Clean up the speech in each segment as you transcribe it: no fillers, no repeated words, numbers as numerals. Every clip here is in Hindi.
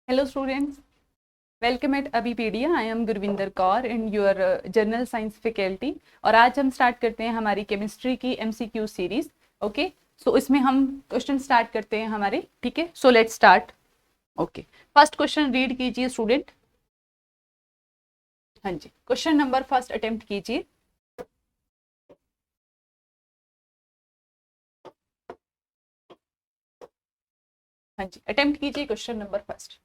Hello students, welcome at Abipedia. I am Gurvinder Kaur in your General Science faculty और आज हम स्टार्ट करते हैं हमारी केमिस्ट्री की MCQ सीरीज. ओके, सो इसमें हम क्वेश्चन स्टार्ट करते हैं हमारे. ठीक है, so let's start. Okay, first question read कीजिए स्टूडेंट. हाँ जी, क्वेश्चन नंबर फर्स्ट अटेम्प्ट कीजिए. हाँ जी, अटेम्प्ट कीजिए क्वेश्चन नंबर फर्स्ट.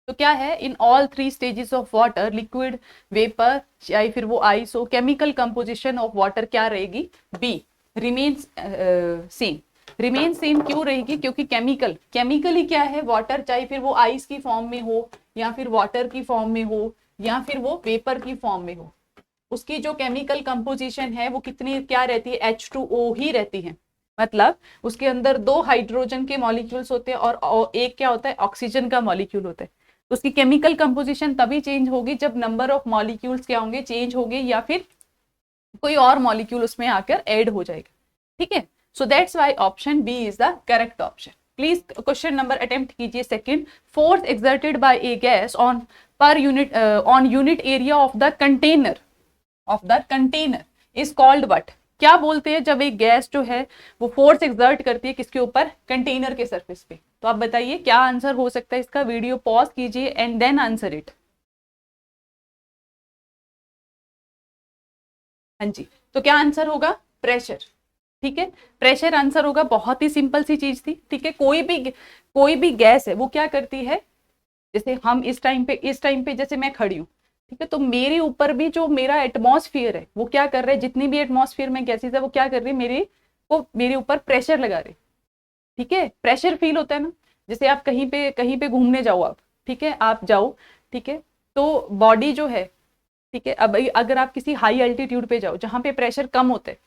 तो क्या है, in all three stages of water, liquid, vapour या फिर वो आइस हो, केमिकल कंपोजिशन ऑफ वाटर क्या रहेगी? B, remains same. Remain same क्यों रहेगी? क्योंकि केमिकली क्या है, वाटर चाहे फिर वो आइस की फॉर्म में हो या फिर वाटर की फॉर्म में हो या फिर वो वेपर की फॉर्म में हो, उसकी जो केमिकल कंपोजिशन है वो कितनी क्या रहती है? H2O ही रहती है. मतलब उसके अंदर दो हाइड्रोजन के मॉलिक्यूल्स होते हैं और एक क्या होता है? ऑक्सीजन का मॉलिक्यूल होता है. उसकी केमिकल कंपोजिशन तभी चेंज होगी जब नंबर ऑफ मॉलिक्यूल्स क्या होंगे? चेंज होंगे या फिर कोई और मॉलिक्यूल उसमें आकर ऐड हो जाएगा. ठीक है, so that's why option B is the correct option. Please question number attempt कीजिए second. Force exerted by a gas on per unit on unit area of the container is called what? क्या बोलते हैं जब एक गैस जो है वो फोर्स एक्सर्ट करती है किसके ऊपर? कंटेनर के सरफेस पे. तो आप बताइए क्या आंसर हो सकता है इसका? वीडियो पॉज कीजिए एंड देन आंसर इट. हाँ जी, तो क्या आंसर होगा? प्रेशर. ठीक है, प्रेशर आंसर होगा. बहुत ही सिंपल सी चीज थी. ठीक है, कोई भी गैस है वो क्या करती है? जैसे हम इस टाइम पे जैसे मैं खड़ी हूँ, ठीक है, तो मेरे ऊपर भी जो मेरा एटमॉस्फेयर है वो क्या कर रहे हैं? जितनी भी एटमॉस्फेयर में गैसेस है वो क्या कर रही है? मेरे ऊपर प्रेशर लगा रहे. ठीक है, प्रेशर फील होता है ना. जैसे आप कहीं पे घूमने जाओ आप, ठीक है, आप जाओ, ठीक है, तो बॉडी जो है, ठीक है, अब अगर आप किसी हाई अल्टीट्यूड पे जाओ जहां पे प्रेशर कम होता है,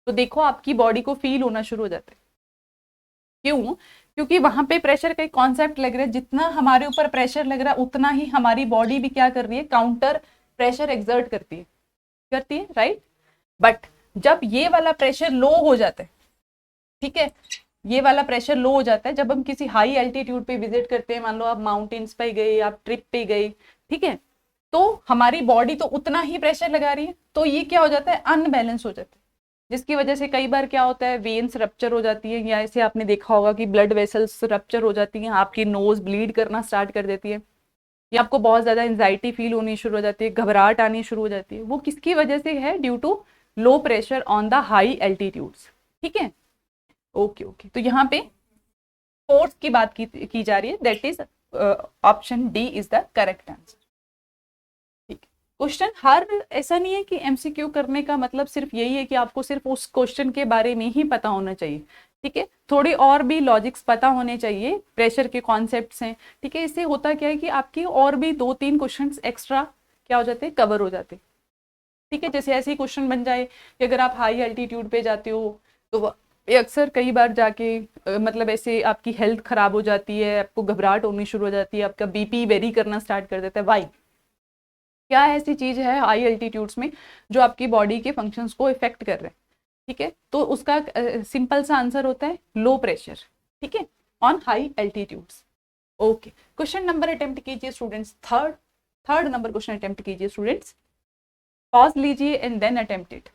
तो देखो आपकी बॉडी को फील होना शुरू हो जाता है. क्यों? क्योंकि वहां पे प्रेशर का एक कॉन्सेप्ट लग रहा है, जितना हमारे ऊपर प्रेशर लग रहा है उतना ही हमारी बॉडी भी क्या कर रही है? काउंटर प्रेशर एक्सर्ट करती है, राइट. बट जब ये वाला प्रेशर लो हो जाता है, ठीक है, ये वाला प्रेशर लो हो जाता है जब हम किसी हाई एल्टीट्यूड पे विजिट करते हैं. मान लो आप माउंटेन्स पे गए, आप ट्रिप पे गए, ठीक है, तो हमारी बॉडी तो उतना ही प्रेशर लगा रही है, तो ये क्या हो जाता है? अनबैलेंस हो जाता है, जिसकी वजह से कई बार क्या होता है? वेन्स रप्चर हो जाती है, या ऐसे आपने देखा होगा कि ब्लड वेसल्स रप्चर हो जाती हैं, आपकी नोज ब्लीड करना स्टार्ट कर देती है, या आपको बहुत ज्यादा एंजाइटी फील होनी शुरू हो जाती है, घबराहट आनी शुरू हो जाती है. वो किसकी वजह से है? Due to low pressure on the high altitudes. ठीक है, ओके ओके. तो यहाँ पे फोर्स की बात की जा रही है. That is option D is the correct answer. ठीक. क्वेश्चन हर ऐसा नहीं है कि MCQ करने का मतलब सिर्फ यही है कि आपको सिर्फ उस क्वेश्चन के बारे में ही पता होना चाहिए. ठीक है, थोड़ी और भी लॉजिक्स पता होने चाहिए, प्रेशर के कॉन्सेप्ट्स हैं. ठीक है, इससे होता क्या है कि आपकी और भी 2-3 क्वेश्चन एक्स्ट्रा क्या हो जाते हैं? कवर हो जाते हैं. ठीक है, जैसे ऐसे ही क्वेश्चन बन जाए कि अगर आप हाई एल्टीट्यूड पे जाते हो तो ये अक्सर कई बार जाके मतलब ऐसे आपकी हेल्थ खराब हो जाती है, आपको घबराहट होनी शुरू हो जाती है, आपका BP वेरी करना स्टार्ट कर देता है. वाई? क्या ऐसी चीज है हाई एल्टीट्यूड्स में जो आपकी बॉडी के फंक्शंस को इफेक्ट कर रहे हैं? ठीक है, तो उसका सिंपल सा आंसर होता है लो प्रेशर. ठीक है, on high altitudes. Okay, question number attempt कीजिए students. Third third number question attempt कीजिए स्टूडेंट्स. पॉज लीजिए एंड देन अटेम्प्ट इट.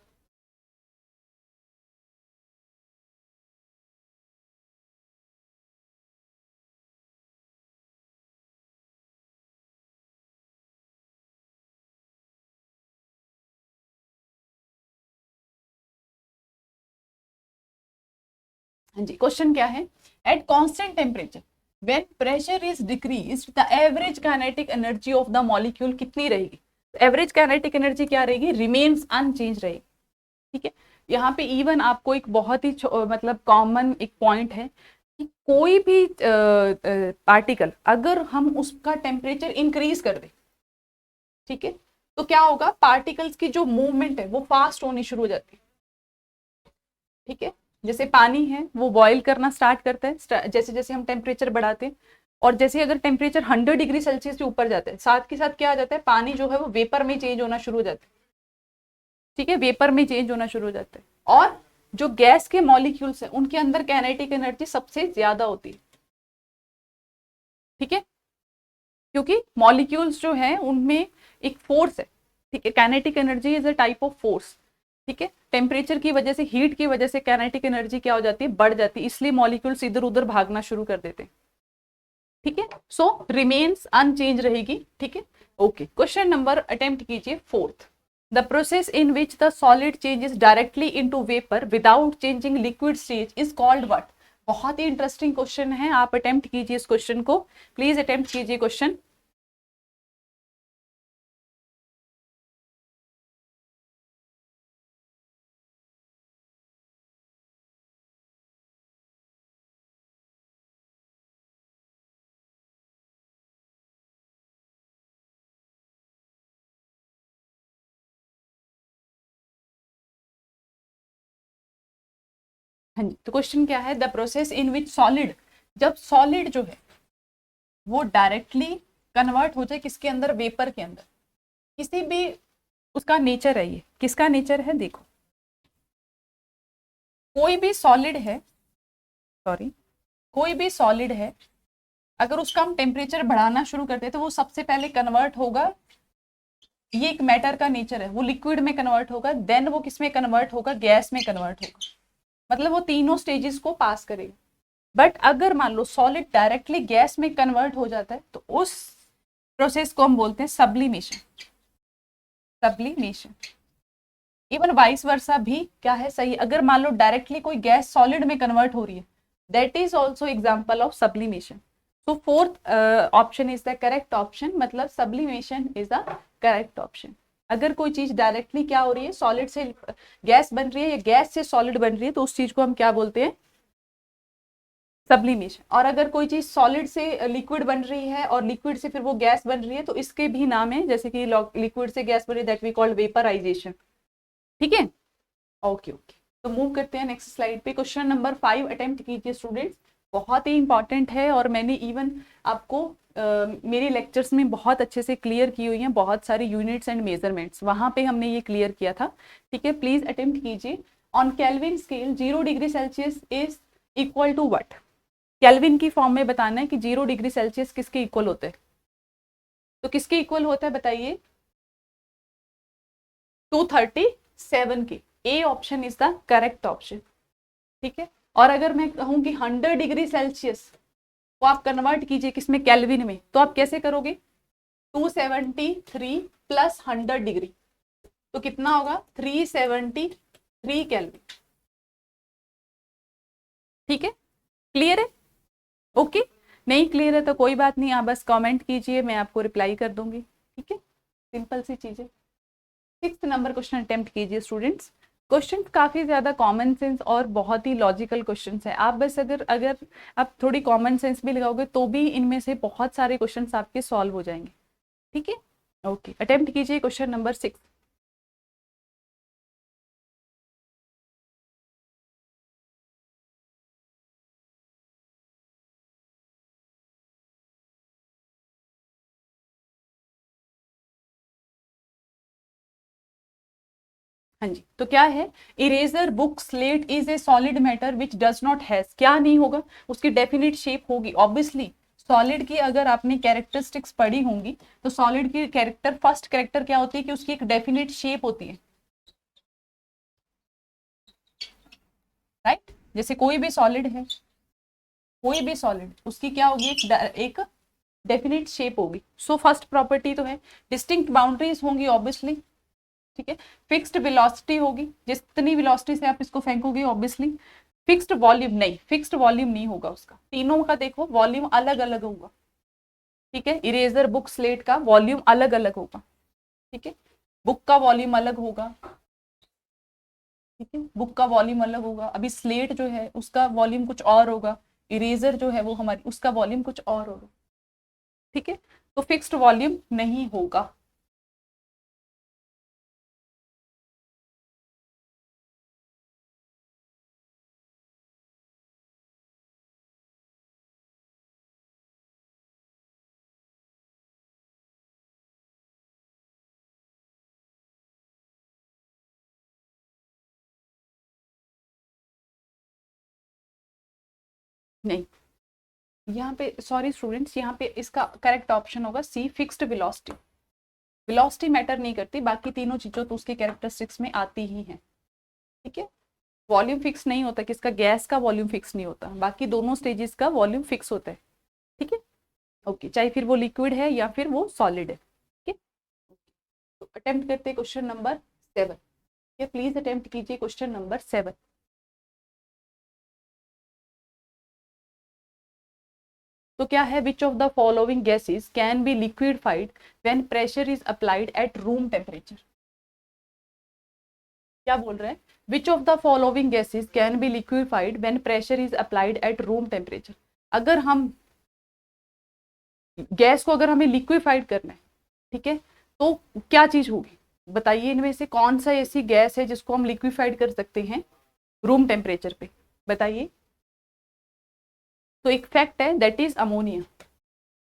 हाँ जी, क्वेश्चन क्या है? At constant temperature when pressure is decreased the average kinetic energy of the molecule कितनी रहेगी? एवरेज काइनेटिक एनर्जी क्या रहेगी? रिमेन्स अनचेंज रहेगी. ठीक है, यहाँ पे इवन आपको एक बहुत ही मतलब कॉमन एक पॉइंट है कि कोई भी पार्टिकल अगर हम उसका टेम्परेचर इंक्रीज कर दे, ठीक है, तो क्या होगा? पार्टिकल्स की जो मूवमेंट है वो फास्ट होनी शुरू हो जाती है. ठीक है, जैसे पानी है वो बॉईल करना स्टार्ट करता है जैसे जैसे हम टेम्परेचर बढ़ाते हैं, और जैसे अगर टेम्परेचर 100 डिग्री सेल्सियस से ऊपर जाता है, साथ के साथ क्या आ जाता है? पानी जो है वो वेपर में चेंज होना शुरू हो जाता है. ठीक है, वेपर में चेंज होना शुरू हो जाता है. और जो गैस के मॉलिक्यूल्स हैं उनके अंदर काइनेटिक एनर्जी सबसे ज्यादा होती है. ठीक है, क्योंकि मॉलिक्यूल्स जो है उनमें एक फोर्स है, ठीक है, kinetic energy is a type of force, ठीक है, टेम्परेचर की वजह से, हीट की वजह से काइनेटिक एनर्जी क्या हो जाती है, बढ़ जाती है, इसलिए मॉलिक्यूल्स इधर उधर भागना शुरू कर देते हैं, ठीक है, सो रिमेन्स अनचेंज रहेगी, ठीक है। ओके, क्वेश्चन नंबर अटेम्प्ट कीजिए fourth. The process in which the solid changes directly into vapour without changing liquid stage is called what. बहुत ही इंटरेस्टिंग क्वेश्चन है, आप अटेम्प्ट कीजिए इस क्वेश्चन को, प्लीज अटेम्प्ट कीजिए क्वेश्चन। हाँ जी, तो क्वेश्चन क्या है, the process in which solid, जब सॉलिड जो है वो डायरेक्टली कन्वर्ट हो जाए किसके अंदर, वेपर के अंदर, किसी भी, उसका नेचर है, ये किसका नेचर है, देखो कोई भी सॉलिड है, सॉरी, कोई भी सॉलिड है, अगर उसका हम टेम्परेचर बढ़ाना शुरू करते हैं तो वो सबसे पहले कन्वर्ट होगा, ये एक मैटर का नेचर है, वो लिक्विड में कन्वर्ट होगा, देन वो किस में कन्वर्ट होगा, गैस में कन्वर्ट होगा, मतलब वो तीनों स्टेजेस को पास करेगा। बट अगर मान लो सॉलिड डायरेक्टली गैस में कन्वर्ट हो जाता है तो उस प्रोसेस को हम बोलते हैं sublimation, sublimation. Even vice versa भी क्या है, सही, अगर मान लो डायरेक्टली कोई गैस सॉलिड में कन्वर्ट हो रही है, that is also example of sublimation. तो fourth option is the correct option, मतलब sublimation is the correct option. अगर कोई चीज डायरेक्टली क्या हो रही है, सॉलिड से गैस बन रही है या गैस से सॉलिड बन रही है, तो उस चीज को हम क्या बोलते हैं, सब्लिमेशन। और अगर कोई चीज सॉलिड से लिक्विड बन रही है और लिक्विड से फिर वो गैस बन रही है, तो इसके भी नाम है, जैसे कि लिक्विड से गैस बन रही है, दैट वी कॉल्ड वेपराइजेशन, ठीक है। ओके ओके, तो मूव करते हैं नेक्स्ट स्लाइड पे, क्वेश्चन नंबर 5 अटेम्प्ट कीजिए स्टूडेंट्स, बहुत ही इंपॉर्टेंट है और मैंने इवन आपको मेरे लेक्चर्स में बहुत अच्छे से क्लियर की हुई हैं, बहुत सारे यूनिट्स एंड मेजरमेंट्स वहां पे हमने ये क्लियर किया था, ठीक है, प्लीज अटेम्प्ट कीजिए। On Kelvin scale 0 degree Celsius is equal to what, Kelvin की फॉर्म में बताना है कि 0 डिग्री सेल्सियस किसके इक्वल होते हैं, तो किसके इक्वल होता है बताइए, 237 के, A option is the correct option, ठीक है। और अगर मैं कहूँ कि 100 डिग्री सेल्सियस को आप कन्वर्ट कीजिए किसमें, केल्विन में, तो आप कैसे करोगे, 273 प्लस 100 डिग्री, तो कितना होगा, 373 केल्विन, ठीक है, क्लियर है, ओके। नहीं क्लियर है तो कोई बात नहीं, आप बस कमेंट कीजिए, मैं आपको रिप्लाई कर दूंगी, ठीक है, सिंपल सी चीजें। 6 नंबर क्वेश्चन अटेम्प्ट कीजिए स्टूडेंट्स। क्वेश्चन काफी ज्यादा कॉमन सेंस और बहुत ही लॉजिकल क्वेश्चंस है, आप बस अगर अगर आप थोड़ी कॉमन सेंस भी लगाओगे तो भी इनमें से बहुत सारे क्वेश्चंस आपके सॉल्व हो जाएंगे, ठीक है। ओके, अटेम्प्ट कीजिए क्वेश्चन नंबर 6। हाँ जी, तो क्या है, eraser book slate is a solid matter which does not has, क्या नहीं होगा, उसकी डेफिनेट शेप होगी, ऑब्वियसली सॉलिड की अगर आपने कैरेक्टरिस्टिक्स पढ़ी होंगी तो सॉलिड की कैरेक्टर, फर्स्ट कैरेक्टर क्या होती है कि उसकी एक डेफिनेट शेप होती है, राइट, जैसे कोई भी सॉलिड है, कोई भी सॉलिड उसकी क्या होगी, एक डेफिनेट शेप होगी, सो फर्स्ट प्रॉपर्टी तो है, डिस्टिंक्ट बाउंड्रीज होंगी ऑब्वियसली, ठीक है, फिक्स्ड वेलोसिटी होगी, जितनी वेलोसिटी से आप इसको फेंकोगे ऑब्वियसली, फिक्स्ड वॉल्यूम नहीं, फिक्स्ड वॉल्यूम नहीं होगा उसका, तीनों का देखो वॉल्यूम अलग अलग होगा, ठीक है, इरेजर बुक स्लेट का वॉल्यूम अलग अलग होगा, ठीक है, बुक का वॉल्यूम अलग होगा, ठीक है, बुक का वॉल्यूम अलग होगा, अभी स्लेट जो है उसका वॉल्यूम कुछ और होगा, इरेजर जो है वो हमारी उसका वॉल्यूम कुछ और होगा, ठीक है, तो फिक्स्ड वॉल्यूम नहीं होगा। नहीं, यहाँ पे सॉरी स्टूडेंट्स, यहाँ पे इसका करेक्ट ऑप्शन होगा सी, फिक्स्ड वेलोसिटी। वेलोसिटी मैटर नहीं करती, बाकी तीनों चीजों तो उसके कैरेक्टरिस्टिक्स में आती ही हैं, ठीक है। वॉल्यूम फिक्स नहीं होता, किसका, गैस का वॉल्यूम फिक्स नहीं होता, बाकी दोनों स्टेजेस का वॉल्यूम फिक्स होता है, ठीक है। ओके, चाहे फिर वो लिक्विड है या फिर वो सॉलिड है, ठीक है। तो अटेम्प्ट करते हैं क्वेश्चन नंबर 7, ये प्लीज अटेम्प्ट कीजिए क्वेश्चन नंबर 7। तो क्या है, which of the following gases can be liquefied when pressure is applied at room temperature. क्या बोल रहे हैं, which of the following gases can be liquefied when pressure is applied at room temperature. अगर हम गैस को, अगर हमें लिक्विफाइड करना है, ठीक है, तो क्या चीज होगी, बताइए इनमें से कौन सा ऐसी गैस है जिसको हम लिक्विफाइड कर सकते हैं रूम टेम्परेचर पे, बताइए। तो एक फैक्ट है, दैट इज अमोनिया।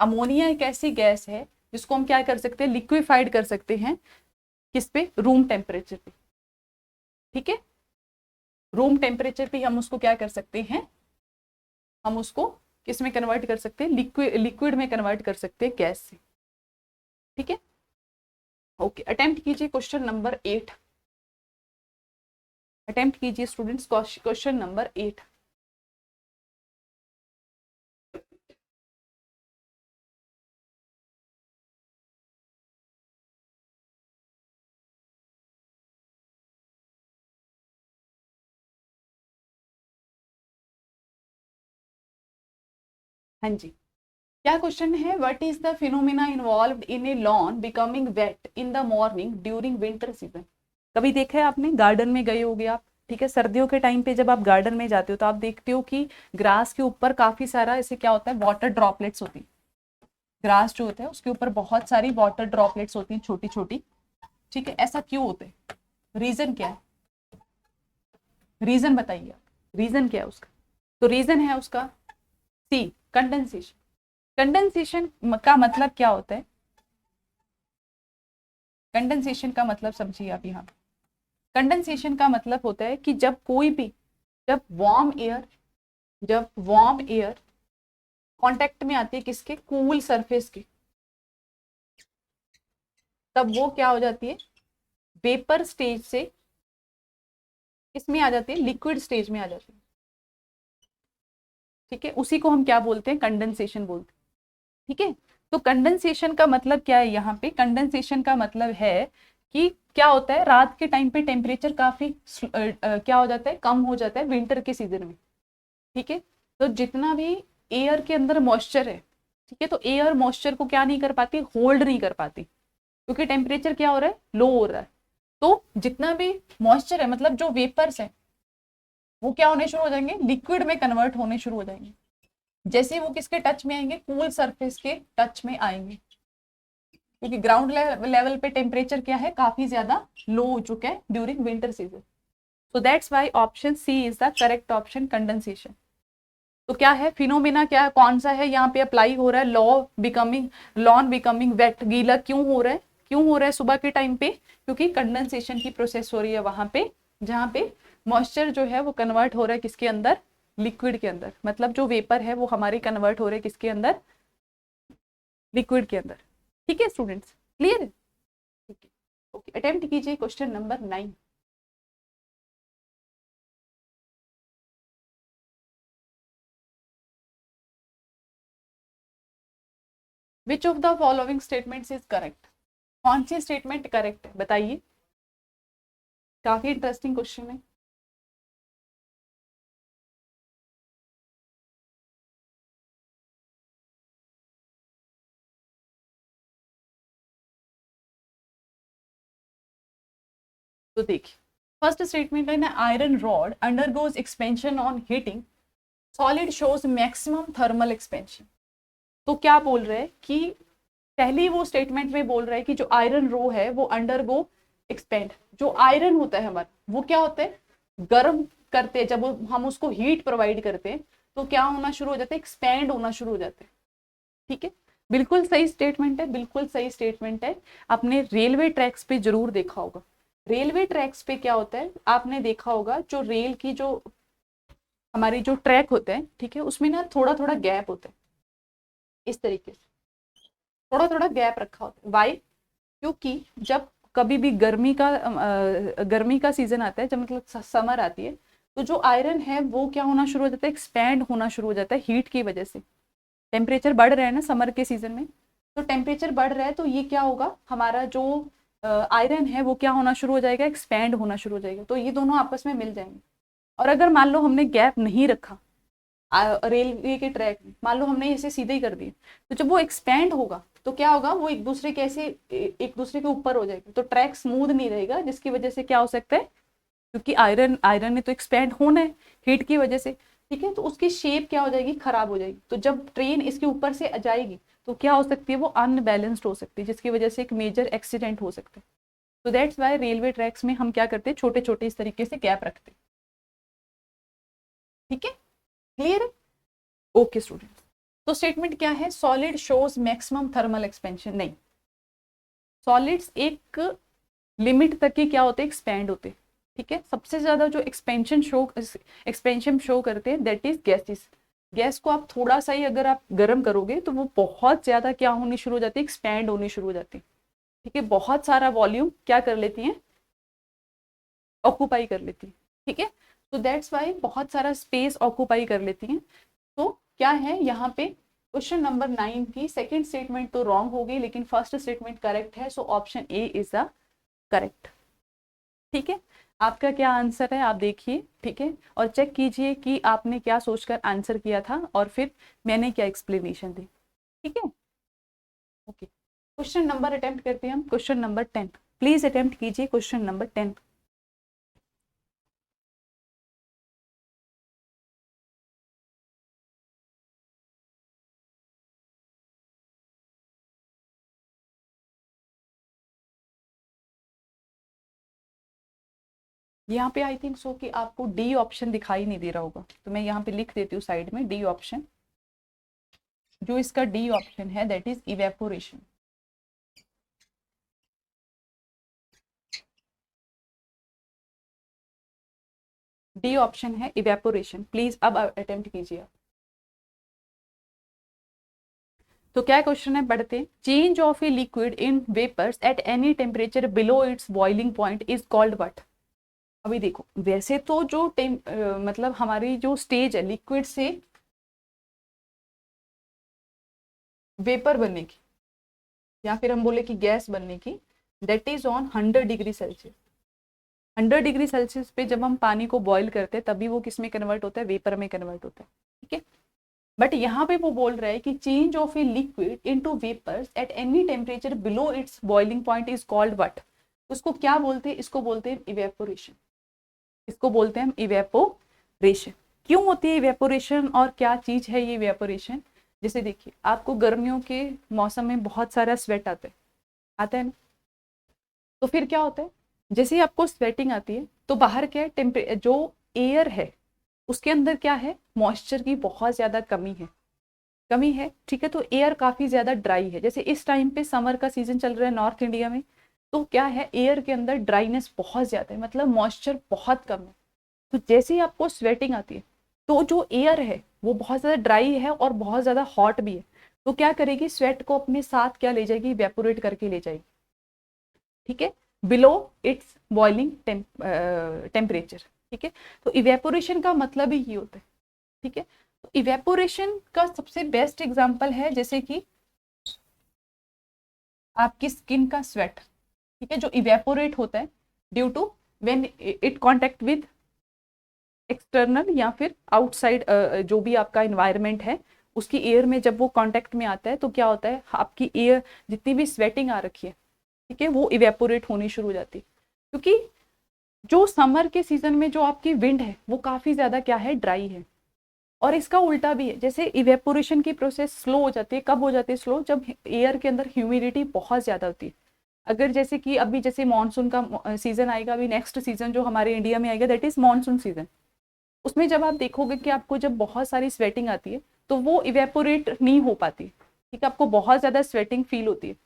अमोनिया एक ऐसी गैस है जिसको हम क्या कर सकते हैं, लिक्विफाइड कर सकते हैं, किस पे, रूम टेम्परेचर पे, ठीक है। रूम टेम्परेचर पे हम उसको क्या कर सकते हैं, हम उसको किस में कन्वर्ट कर सकते हैं, लिक्विड में कन्वर्ट कर सकते हैं, गैस से, ठीक है। ओके, अटेम्प्ट कीजिए क्वेश्चन नंबर 8, अटेम्प्ट कीजिए स्टूडेंट्स क्वेश्चन नंबर 8। हाँ जी, क्या क्वेश्चन है, what is the phenomena involved in a lawn becoming wet in the morning during winter season. कभी देखा है आपने, गार्डन में गए होगे आप, ठीक है, सर्दियों के टाइम पे जब आप गार्डन में जाते हो तो आप देखते हो कि ग्रास के ऊपर काफी सारा ऐसे क्या होता है, वाटर ड्रॉपलेट्स होती है। ग्रास जो होता है उसके ऊपर बहुत सारी वाटर ड्रॉपलेट्स होती हैं, छोटी छोटी, ठीक है। ऐसा क्यों होता है, रीजन क्या है, रीजन बताइए आप, रीजन क्या है उसका। तो रीजन है उसका सी, कंडेंसेशन। कंडेंसेशन का मतलब क्या होता है, कंडेंसेशन का मतलब समझिए आप यहाँ। कंडेंसेशन का मतलब होता है कि जब कोई भी, जब वार्म एयर कांटेक्ट में आती है किसके, कूल सरफेस के, तब वो क्या हो जाती है, वेपर स्टेज से इसमें आ जाती है, लिक्विड स्टेज में आ जाती है, ठीक है। उसी को हम क्या बोलते हैं, कंडेंसेशन बोलते हैं, ठीक है। तो कंडेंसेशन का मतलब क्या है, यहाँ पे कंडेंसेशन का मतलब है कि क्या होता है, रात के टाइम पे टेम्परेचर काफी क्या हो जाता है, कम हो जाता है विंटर के सीजन में, ठीक है। तो जितना भी एयर के अंदर मॉइस्चर है, ठीक है, तो एयर मॉइस्चर को क्या नहीं कर पाती, होल्ड नहीं कर पाती, क्योंकि टेम्परेचर क्या हो रहा है, लो हो रहा है। तो जितना भी मॉइस्चर है, मतलब जो वेपर्स है, वो क्या होने शुरू हो जाएंगे, लिक्विड में कन्वर्ट होने शुरू हो जाएंगे, जैसे वो किसके टच में आएंगे, कूल सरफेस के टच में आएंगे, क्योंकि ग्राउंड लेवल पे टेम्परेचर क्या है, काफी ज्यादा लो हो चुका है during winter season. So that's why option C is the correct option, condensation. तो क्या है, फिनोमिना क्या है, कौन सा है यहाँ पे अप्लाई हो रहा है, लॉन बिकमिंग वेट, गीला क्यों हो रहा है, क्यों हो रहा है सुबह के टाइम पे, क्योंकि कंडेंसेशन की प्रोसेस हो रही है वहां पे, जहाँ पे मॉइस्चर जो है वो कन्वर्ट हो रहा है किसके अंदर, लिक्विड के अंदर, मतलब जो वेपर है वो हमारे कन्वर्ट हो रहे हैं किसके अंदर, लिक्विड के अंदर, ठीक है स्टूडेंट्स, क्लियर है, ठीक है। ओके, अटेम्प्ट कीजिए question number 9। Which of the following statements is correct, कौन सी स्टेटमेंट करेक्ट है बताइए, काफी इंटरेस्टिंग क्वेश्चन है। तो देखिए, फर्स्ट स्टेटमेंट है ना, iron rod undergoes expansion on heating, solid shows maximum thermal expansion. तो क्या बोल रहे हैं कि पहली वो स्टेटमेंट में बोल रहा है कि जो आयरन रो है वो अंडरगो एक्सपेंड, जो आयरन होता है हमारा वो क्या होता है, गर्म करते हैं, जब हम उसको हीट प्रोवाइड करते हैं तो क्या होना शुरू हो जाता है, एक्सपेंड होना शुरू हो जाते हैं, ठीक है। बिल्कुल सही स्टेटमेंट है, बिल्कुल सही स्टेटमेंट है। आपने रेलवे ट्रैक्स पे जरूर देखा होगा, रेलवे ट्रैक्स पे क्या होता है, आपने देखा होगा जो रेल की जो हमारी जो ट्रैक होता है, ठीक है, उसमें ना थोड़ा थोड़ा गैप होता है, इस तरीके से थोड़ा थोड़ा गैप रखा होता है। वाई? क्योंकि जब कभी भी गर्मी का सीजन आता है, जब मतलब समर आती है, तो जो आयरन है वो क्या होना शुरू हो जाता है, एक्सपैंड होना शुरू हो जाता है हीट की वजह से। टेम्परेचर बढ़ रहा है ना समर के सीजन में, तो टेम्परेचर बढ़ रहा है तो ये क्या होगा, हमारा जो आयरन है वो क्या होना शुरू हो जाएगा, एक्सपैंड होना शुरू हो जाएगा, तो ये दोनों आपस में मिल जाएंगे। और अगर मान लो हमने गैप नहीं रखा रेलवे के ट्रैक में, मान लो हमने इसे सीधे ही कर दिया, तो जब वो एक्सपैंड होगा तो क्या होगा, वो एक दूसरे के ऐसे एक दूसरे के ऊपर हो जाएगा, तो ट्रैक स्मूथ नहीं रहेगा, जिसकी वजह से क्या हो सकता है, क्योंकि आयरन आयरन ने तो एक्सपैंड होना है हीट की वजह से, ठीक है, तो उसकी शेप क्या हो जाएगी, खराब हो जाएगी। तो जब ट्रेन इसके ऊपर से जाएगी तो क्या हो सकती है, वो अनबैलेंस्ड हो सकती है, जिसकी वजह से एक मेजर एक्सीडेंट हो सकता है। तो दैट्स वाई रेलवे ट्रैक्स में हम क्या करते हैं, छोटे छोटे इस तरीके से गैप रखते हैं। ठीक है, क्लियर है? ओके स्टूडेंट, तो स्टेटमेंट क्या है, solid shows maximum thermal expansion. नहीं, सॉलिड्स एक लिमिट तक ही क्या होते हैं, एक्सपैंड होते हैं। ठीक है, सबसे ज्यादा जो एक्सपेंशन शो करते हैं दैट इज गैसेस। गैस को आप थोड़ा सा ही अगर आप गर्म करोगे तो वो बहुत ज्यादा क्या होनी शुरू हो जाती है, एक्सपैंड होनी शुरू हो जाती है। ठीक है, बहुत सारा वॉल्यूम क्या कर लेती हैं, ऑक्यूपाई कर लेती है। ठीक है, तो दैट्स वाई बहुत सारा स्पेस ऑक्यूपाई कर लेती हैं। तो क्या है यहाँ पे, क्वेश्चन नंबर 9 की सेकंड स्टेटमेंट तो रॉन्ग हो गई, लेकिन फर्स्ट स्टेटमेंट करेक्ट है, so option A is the correct. ठीक है, आपका क्या आंसर है आप देखिए, ठीक है, और चेक कीजिए कि आपने क्या सोचकर आंसर किया था और फिर मैंने क्या एक्सप्लेनेशन दी। ठीक है, ओके, क्वेश्चन नंबर अटेम्प्ट करते हैं हम, क्वेश्चन नंबर 10। प्लीज अटेम्प्ट कीजिए क्वेश्चन नंबर 10। यहाँ पे आई थिंक सो कि आपको डी ऑप्शन दिखाई नहीं दे रहा होगा, तो मैं यहाँ पे लिख देती हूँ साइड में डी ऑप्शन। जो इसका डी ऑप्शन है that is evaporation. D option है इवेपोरेशन, प्लीज अब अटेम्प्ट कीजिए आप। तो क्या क्वेश्चन है, बढ़ते हैं। Change of a liquid in vapours at any temperature below its boiling point is called what. अभी देखो, वैसे तो जो मतलब हमारी जो स्टेज है लिक्विड से वेपर बनने की, या फिर हम बोले कि गैस बनने की, that is on 100 degree Celsius. 100 degree Celsius पे जब हम पानी को बॉईल करते हैं तभी वो किस में कन्वर्ट होता है, वेपर में कन्वर्ट होता है। ठीक है, बट यहाँ पे वो बोल रहा है कि change of a liquid into vapours at any temperature below its boiling point is called what. उसको क्या बोलते हैं, इसको बोलते हैं इवेपोरेशन। इसको बोलते हैं हम इवेपोरेशन। क्यों होती है इवेपोरेशन और क्या चीज है ये इवेपोरेशन। जैसे देखिए, आपको गर्मियों के मौसम में बहुत सारा स्वेट आता है ना, तो फिर क्या होता है, जैसे ही आपको स्वेटिंग आती है तो बाहर क्या है, जो एयर है उसके अंदर क्या है, मॉइस्चर की बहुत ज्यादा कमी है। ठीक है, तो एयर काफी ज्यादा ड्राई है। जैसे इस टाइम पे समर का सीजन चल रहा है नॉर्थ इंडिया में, तो क्या है, एयर के अंदर ड्राइनेस बहुत ज्यादा है, मतलब मॉइस्चर बहुत कम है। तो जैसे ही आपको स्वेटिंग आती है तो जो एयर है वो बहुत ज्यादा ड्राई है और बहुत ज्यादा हॉट भी है, तो क्या करेगी, स्वेट को अपने साथ क्या ले जाएगी, वेपोरेट करके ले जाएगी। ठीक है, बिलो इट्स बॉइलिंग टेम्परेचर। ठीक है, तो इवेपोरेशन का मतलब ही ये होता है। ठीक है, तो इवेपोरेशन का सबसे बेस्ट एग्जांपल है जैसे कि आपकी स्किन का स्वेट। ठीक है, जो इवेपोरेट होता है due to when it contact with external या फिर आउटसाइड, जो भी आपका इन्वायरमेंट है उसकी एयर में जब वो कांटेक्ट में आता है तो क्या होता है, आपकी एयर जितनी भी स्वेटिंग आ रखी है, ठीक है, वो इवेपोरेट होनी शुरू हो जाती है। क्योंकि जो समर के सीजन में जो आपकी विंड है वो काफी ज्यादा क्या है, ड्राई है। और इसका उल्टा भी है, जैसे इवेपोरेशन की प्रोसेस स्लो हो जाती है, कब हो जाती है स्लो, जब एयर के अंदर ह्यूमिडिटी बहुत ज्यादा होती है। अगर जैसे कि अभी जैसे मानसून का सीजन आएगा, अभी नेक्स्ट सीजन जो हमारे इंडिया में आएगा दैट इज मानसून सीजन, उसमें जब आप देखोगे कि आपको जब बहुत सारी स्वेटिंग आती है तो वो इवेपोरेट नहीं हो पाती। ठीक है, आपको बहुत ज्यादा स्वेटिंग फील होती है।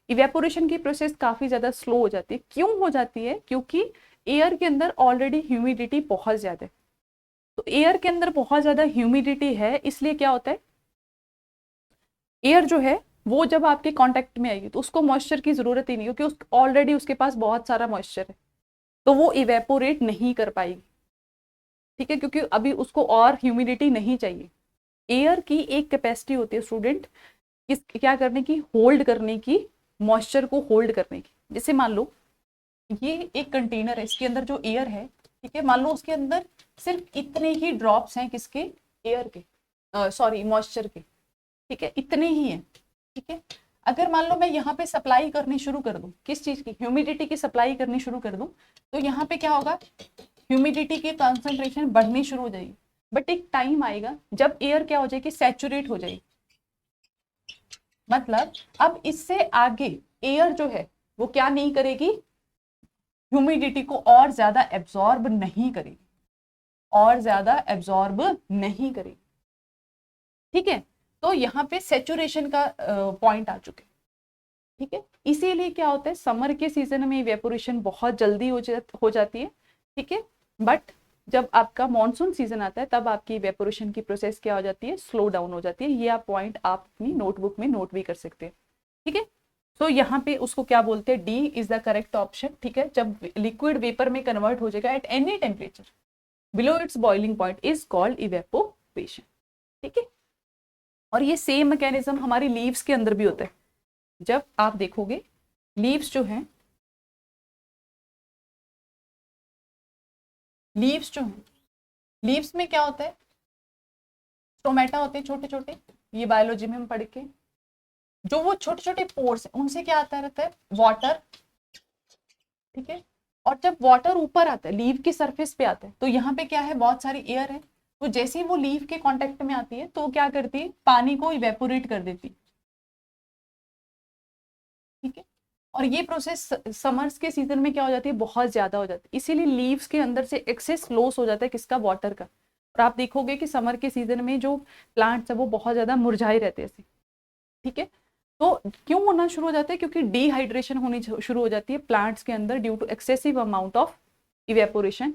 इवेपोरेशन की प्रोसेस काफी ज्यादा स्लो हो जाती है। क्यों हो जाती है, क्योंकि एयर के अंदर ऑलरेडी ह्यूमिडिटी बहुत ज्यादा है। तो एयर के अंदर बहुत ज्यादा ह्यूमिडिटी है, इसलिए क्या होता है, एयर जो है वो जब आपके कांटेक्ट में आएगी तो उसको मॉइस्चर की जरूरत ही नहीं, क्योंकि ऑलरेडी उसके पास बहुत सारा मॉइस्चर है, तो वो इवेपोरेट नहीं कर पाएगी। ठीक है, क्योंकि अभी उसको और ह्यूमिडिटी नहीं चाहिए। एयर की एक कैपेसिटी होती है स्टूडेंट, किस क्या करने की, होल्ड करने की, मॉइस्चर को होल्ड करने की। जैसे मान लो ये एक कंटेनर है, इसके अंदर जो एयर है, ठीक है, मान लो उसके अंदर सिर्फ इतने ही ड्रॉप्स हैं, किसके, एयर के, सॉरी मॉइस्चर के, ठीक है, इतने ही हैं। ठीक है, अगर मान लो मैं यहाँ पे सप्लाई करनी शुरू कर दूं, किस चीज की, ह्यूमिडिटी की सप्लाई करनी शुरू कर दूं, तो यहाँ पे क्या होगा, ह्यूमिडिटी की कॉन्सेंट्रेशन बढ़नी शुरू हो जाएगी। बट एक टाइम आएगा जब एयर क्या हो जाएगी, सैचुरेट हो जाएगी। मतलब अब इससे आगे एयर जो है वो क्या नहीं करेगी, ह्यूमिडिटी को और ज्यादा एब्जॉर्ब नहीं करेगी, और ज्यादा एब्जॉर्ब नहीं करेगी। ठीक है, तो यहाँ पे सेचुरेशन का पॉइंट आ चुके। ठीक है, इसीलिए क्या होता है, समर के सीजन में इवेपोरेशन बहुत जल्दी हो जाती है। ठीक है, बट जब आपका मॉनसून सीजन आता है तब आपकी इवेपोरेशन की प्रोसेस क्या हो जाती है, स्लो डाउन हो जाती है। ये आप पॉइंट आप अपनी नोटबुक में नोट भी कर सकते हैं। ठीक है, तो यहाँ पे उसको क्या बोलते हैं, D is the correct option. ठीक है, जब लिक्विड वेपर में कन्वर्ट हो जाएगा eight any temperature below its boiling point is called evaporation. ठीक है, और ये सेम मैकेनिज्म हमारी लीव्स के अंदर भी होता है। जब आप देखोगे लीव्स जो हैं, लीव्स जो हैं, लीव्स में क्या होता है, स्टोमेटा होते हैं छोटे छोटे, ये बायोलॉजी में हम पढ़ के, जो वो छोटे छोटे पोर्स हैं उनसे क्या आता रहता है, वाटर। ठीक है, और जब वाटर ऊपर आता है, लीव की सरफेस पे आता है, तो यहाँ पे क्या है, बहुत सारी एयर है। तो जैसे ही वो लीव के कांटेक्ट में आती है तो क्या करती है, पानी को इवेपोरेट कर देती है। ठीक है, और ये प्रोसेस समर्स के सीजन में क्या हो जाती है, बहुत ज्यादा हो जाती है। इसीलिए लीव्स के अंदर से एक्सेस लॉस हो जाता है, किसका, वाटर का। और आप देखोगे कि समर के सीजन में जो प्लांट्स है वो बहुत ज्यादा मुरझाए रहते हैं। ठीक है, तो क्यों होना शुरू हो जाता है, क्योंकि डिहाइड्रेशन होनी शुरू हो जाती है प्लांट्स के अंदर due to excessive amount of evaporation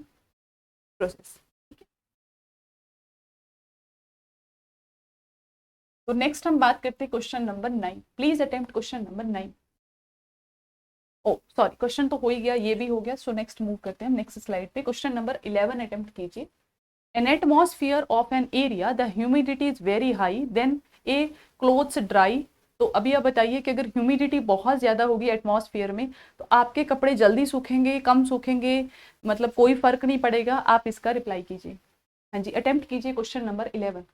process. तो नेक्स्ट हम बात करते हैं question number 9। Please attempt question number 9। Oh sorry, question तो हो ही गया, ये भी हो गया। सो नेक्स्ट मूव करते हैं नेक्स्ट स्लाइड पे। क्वेश्चन नंबर 11 अटेम्प्ट कीजिए। An atmosphere of an area the humidity is very high then a clothes dry. तो अभी आप बताइए कि अगर ह्यूमिडिटी बहुत ज्यादा होगी एटमॉस्फियर में तो आपके कपड़े जल्दी सूखेंगे, कम सूखेंगे, मतलब कोई फर्क नहीं पड़ेगा। आप इसका रिप्लाई कीजिए। हाँ जी, अटेम्प्ट कीजिए क्वेश्चन नंबर 11।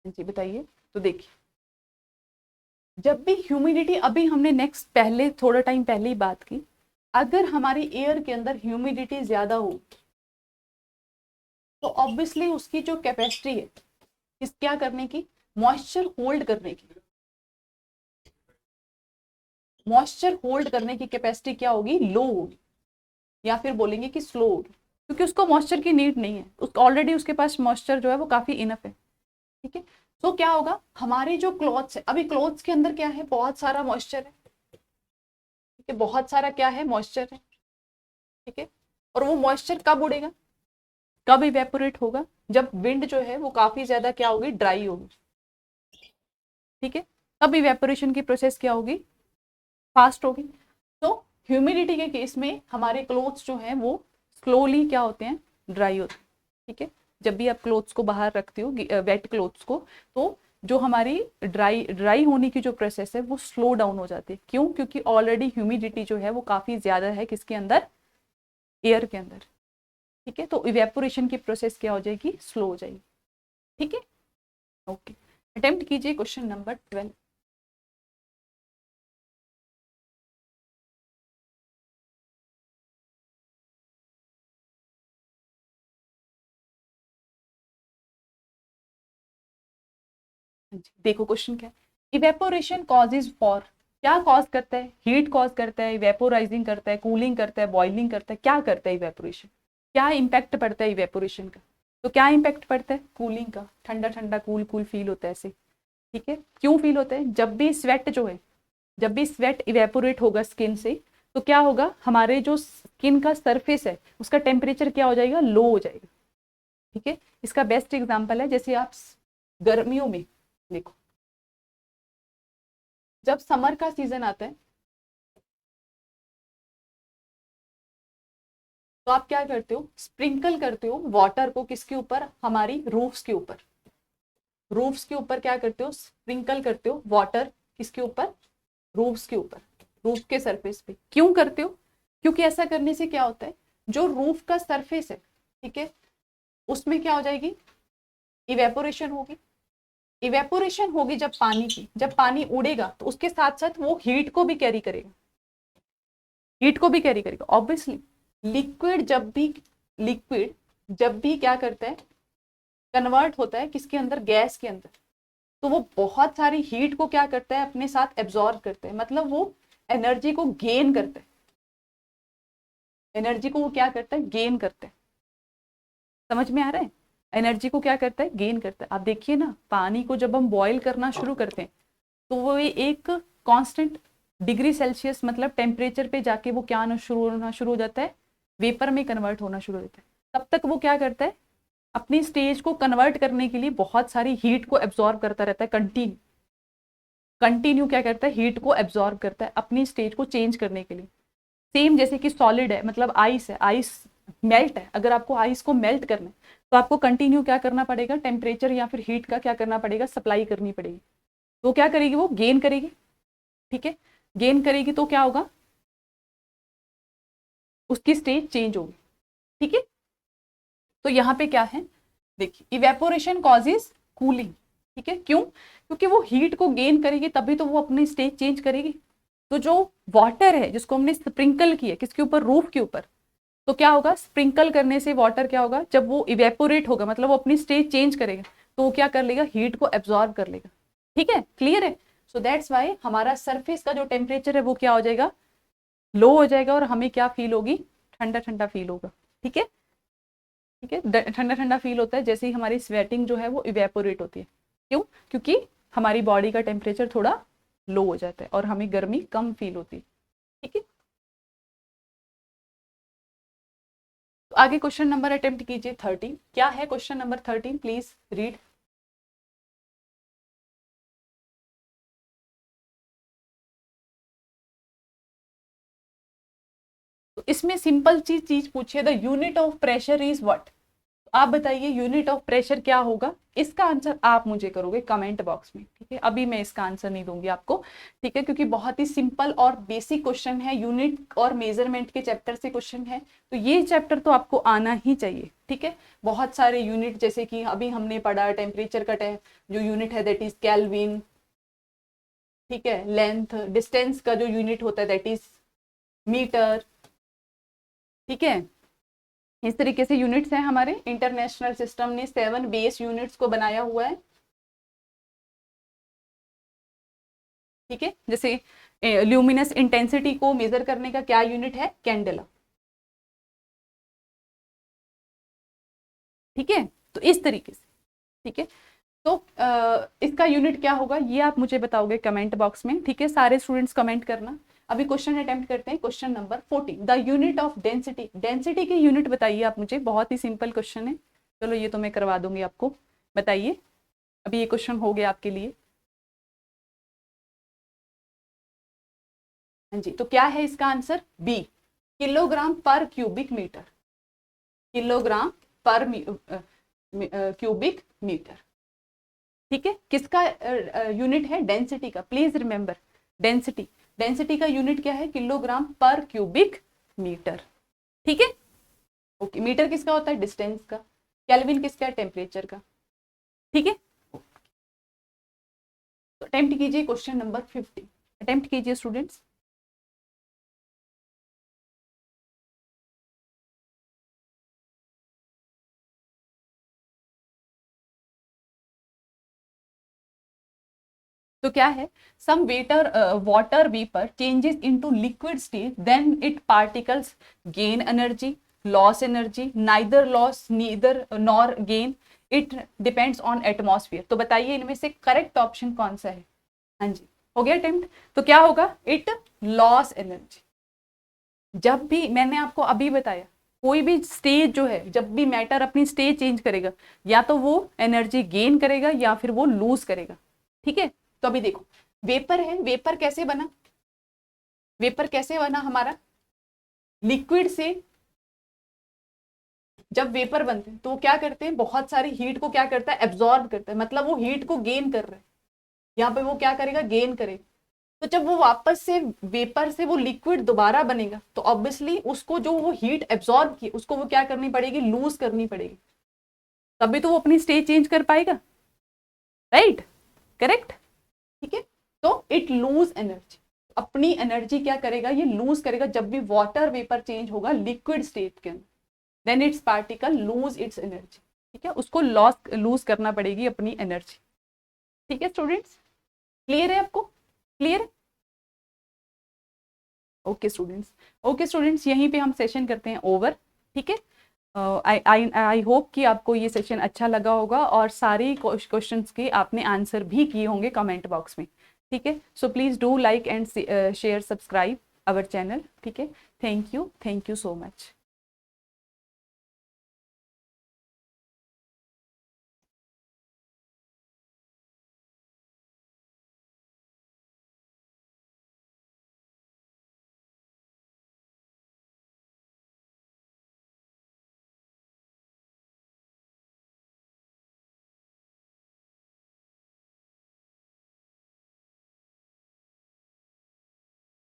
जी बताइए। तो देखिए, जब भी ह्यूमिडिटी, अभी हमने नेक्स्ट पहले थोड़ा टाइम पहले ही बात की, अगर हमारी एयर के अंदर ह्यूमिडिटी ज्यादा हो तो ऑब्वियसली उसकी जो कैपेसिटी है किस क्या करने की, मॉइस्चर होल्ड करने की, मॉइस्चर होल्ड करने की कैपेसिटी क्या होगी, लो होगी, या फिर बोलेंगे कि स्लो होगी, क्योंकि उसको मॉइस्चर की नीड नहीं है, उसको ऑलरेडी उसके पास मॉइस्चर जो है वो काफी इनफ है। ठीक है, तो क्या होगा, हमारे जो क्लॉथ्स है, अभी क्लॉथ्स के अंदर क्या है, बहुत सारा मॉइस्चर है। ठीक है, बहुत सारा क्या है, मॉइस्चर है। ठीक है, और वो मॉइस्चर कब उड़ेगा, कब इवेपोरेट होगा, जब विंड जो है वो काफी ज्यादा क्या होगी, ड्राई होगी। ठीक है, तब इवेपोरेशन की प्रोसेस क्या होगी, फास्ट होगी। तो ह्यूमिडिटी के केस में हमारे क्लोथ्स जो हैं वो स्लोली क्या होते हैं, ड्राई होते हैं। ठीक है, जब भी आप क्लोथ्स को बाहर रखते हो, वेट क्लोथ्स को, तो जो हमारी ड्राई होने की जो प्रोसेस है वो स्लो डाउन हो जाती है। क्यों, क्योंकि ऑलरेडी ह्यूमिडिटी जो है वो काफी ज्यादा है, किसके अंदर, एयर के अंदर। ठीक है, तो इवेपोरेशन की प्रोसेस क्या हो जाएगी, स्लो हो जाएगी। ठीक है, ओके, अटेम्प्ट कीजिए क्वेश्चन नंबर 12। देखो क्वेश्चन क्या है, इवेपोरेशन कॉजेज फॉर, क्या कॉज करता है, हीट कॉज करता है, इवेपोराइजिंग करता है, कूलिंग करता है, बॉइलिंग करता है, क्या करता है इवेपोरेशन, क्या इम्पैक्ट पड़ता है इवेपोरेशन का। तो क्या इम्पैक्ट पड़ता है? कूलिंग का, ठंडा ठंडा कूल कूल फील होता है ऐसे, ठीक है। क्यों फील होता है? जब भी स्वेट जो है, जब भी स्वेट इवेपोरेट होगा स्किन से, तो क्या होगा, हमारे जो स्किन का सरफेस है उसका टेम्परेचर क्या हो जाएगा? लो हो जाएगा, ठीक है। इसका बेस्ट एग्जांपल है जैसे आप गर्मियों में देखो, जब समर का सीजन आता है तो आप क्या करते हो? स्प्रिंकल करते हो वाटर को, किसके ऊपर? हमारी रूफ्स के ऊपर। रूफ्स के ऊपर क्या करते हो? स्प्रिंकल करते हो वाटर, किसके ऊपर? रूफ्स के ऊपर, रूफ के सरफेस पे। क्यों करते हो? क्योंकि ऐसा करने से क्या होता है, जो रूफ का सरफेस है, ठीक है, उसमें क्या हो जाएगी? इवेपोरेशन होगी। इवेपोरेशन होगी जब पानी की, जब पानी उड़ेगा तो उसके साथ साथ वो हीट को भी कैरी करेगा, हीट को भी कैरी करेगा ऑब्वियसली। लिक्विड जब भी, लिक्विड जब भी क्या करता है, कन्वर्ट होता है किसके अंदर? गैस के अंदर, तो वो बहुत सारी हीट को क्या करता है? अपने साथ एब्जॉर्ब करता है, मतलब वो एनर्जी को गेन करता है, एनर्जी को वो क्या करता है? गेन करता है। समझ में आ रहा है? एनर्जी को क्या करता है? गेन करता है। आप देखिए ना, पानी को जब हम बॉईल करना शुरू करते हैं तो वो एक कांस्टेंट डिग्री सेल्सियस मतलब टेम्परेचर पे जाके वो क्या होना शुरू हो जाता है? वेपर में कन्वर्ट होना शुरू हो जाता है। तब तक वो क्या करता है? अपनी स्टेज को कन्वर्ट करने के लिए बहुत सारी हीट को एब्जॉर्ब करता रहता है, कंटिन्यू कंटिन्यू क्या करता है? हीट को एब्जॉर्ब करता है अपनी स्टेज को चेंज करने के लिए। सेम जैसे कि सॉलिड है, मतलब आइस है, आइस मेल्ट है, अगर आपको आइस को मेल्ट करना है तो आपको कंटिन्यू क्या करना पड़ेगा? टेम्परेचर या फिर हीट का क्या करना पड़ेगा? सप्लाई करनी पड़ेगी। तो क्या करेगी? वो गेन करेगी, ठीक है। गेन करेगी तो क्या होगा? उसकी स्टेज चेंज होगी, ठीक है। तो यहाँ पे क्या है, देखिए, इवेपोरेशन कॉजेज कूलिंग, ठीक है। क्यों? क्योंकि वो हीट को गेन करेगी तभी तो वो अपनी स्टेज चेंज करेगी। तो जो वाटर है जिसको हमने स्प्रिंकल किया किसके ऊपर? रूफ के ऊपर, तो क्या होगा? स्प्रिंकल करने से वाटर क्या होगा? जब वो इवेपोरेट होगा मतलब वो अपनी स्टेज चेंज करेगा तो वो क्या कर लेगा? हीट को एब्जॉर्ब कर लेगा, ठीक है। क्लियर है? सो दैट्स वाई हमारा सरफेस का जो टेम्परेचर है वो क्या हो जाएगा? लो हो जाएगा और हमें क्या फील होगी? ठंडा ठंडा फील होगा, ठीक है। ठीक है, ठंडा ठंडा फील होता है जैसे ही हमारी स्वेटिंग जो है वो इवेपोरेट होती है। क्यों? क्योंकि हमारी बॉडी का टेम्परेचर थोड़ा लो हो जाता है और हमें गर्मी कम फील होती है, ठीक है। तो आगे क्वेश्चन नंबर अटेम्प्ट कीजिए 13। क्या है क्वेश्चन नंबर 13? Please read. तो इसमें सिंपल चीज पूछिए, the unit of pressure is what. आप बताइए यूनिट ऑफ प्रेशर क्या होगा? इसका आंसर आप मुझे करोगे कमेंट बॉक्स में, ठीक है। अभी मैं इसका आंसर नहीं दूंगी आपको, ठीक है, क्योंकि बहुत ही सिंपल और बेसिक क्वेश्चन है, यूनिट और मेजरमेंट के चैप्टर से क्वेश्चन है, तो ये चैप्टर तो आपको आना ही चाहिए, ठीक है। बहुत सारे यूनिट जैसे कि अभी हमने पढ़ा टेम्परेचर का जो यूनिट है दैट इज केल्विन, ठीक है। लेंथ डिस्टेंस का जो यूनिट होता है दैट इज मीटर, ठीक है। इस तरीके से यूनिट्स हैं हमारे। इंटरनेशनल सिस्टम ने 7 बेस यूनिट्स को बनाया हुआ है, ठीक है। जैसे ल्यूमिनस इंटेंसिटी को मेजर करने का क्या यूनिट है? कैंडेला, ठीक है। तो इस तरीके से, ठीक है। तो इसका यूनिट क्या होगा ये आप मुझे बताओगे कमेंट बॉक्स में, ठीक है। सारे स्टूडेंट्स कमेंट करना। अभी क्वेश्चन अटेम्प्ट करते हैं, question number 14, the unit of density. Density की यूनिट बताइए आप मुझे, बहुत ही सिंपल क्वेश्चन है। चलो ये तो मैं करवा दूंगी आपको, बताइए। अभी ये क्वेश्चन हो गया आपके लिए। हाँ जी, तो क्या है इसका आंसर? बी, किलोग्राम पर क्यूबिक मीटर, किलोग्राम पर क्यूबिक मीटर, ठीक है। किसका यूनिट है? डेंसिटी का। प्लीज रिमेंबर, डेंसिटी, डेंसिटी का यूनिट क्या है? किलोग्राम पर क्यूबिक मीटर, ठीक है। ओके, मीटर किसका होता है? डिस्टेंस का। केल्विन किसका है? टेम्परेचर का, ठीक है। तो अटेम्प्ट कीजिए क्वेश्चन नंबर 50, अटेम्प्ट कीजिए स्टूडेंट्स। तो क्या है? Some water vapour changes into liquid state, then it particles gain energy, loss energy, neither loss neither nor gain, it depends on atmosphere. तो बताइए इनमें से करेक्ट ऑप्शन कौन सा है? हाँ जी, हो गया अटेम्प्ट। तो क्या होगा? It loss energy. जब भी मैंने आपको अभी बताया, कोई भी स्टेज जो है, जब भी मैटर अपनी स्टेज चेंज करेगा, या तो वो एनर्जी गेन करेगा या फिर वो लूज करेगा। ठीक है, तो अभी देखो वेपर है, वेपर कैसे बना? वेपर कैसे बना हमारा? लिक्विड से जब वेपर बनते हैं तो वो क्या करते हैं, बहुत सारी हीट को क्या करता है, एब्जॉर्ब करता है, मतलब वो हीट को गेन कर रहा है। यहाँ पे वो क्या करेगा, गेन करेगा। तो जब वो वापस से वेपर से वो लिक्विड दोबारा बनेगा, तो ऑब्वियसली उसको जो वो हीट एब्जॉर्ब की उसको वो क्या करनी पड़ेगी, लूज करनी पड़ेगी, तभी तो वो अपनी स्टेज चेंज कर पाएगा। Right, correct. ठीक है, तो इट लूज एनर्जी, अपनी एनर्जी क्या करेगा, ये लूज करेगा। जब भी वाटर वेपर चेंज होगा लिक्विड स्टेट के अंदर, then its particle lose its energy. ठीक है, उसको लूज करना पड़ेगी अपनी एनर्जी। ठीक है स्टूडेंट्स, क्लियर है आपको? क्लियर है? ओके स्टूडेंट्स, ओके स्टूडेंट्स, यहीं पे हम सेशन करते हैं ओवर। ठीक है, आई होप कि आपको ये सेशन अच्छा लगा होगा और सारी क्वेश्चंस के आपने आंसर भी किए होंगे कमेंट बॉक्स में। ठीक है, so please do like and share subscribe our channel. ठीक है, थैंक यू सो मच।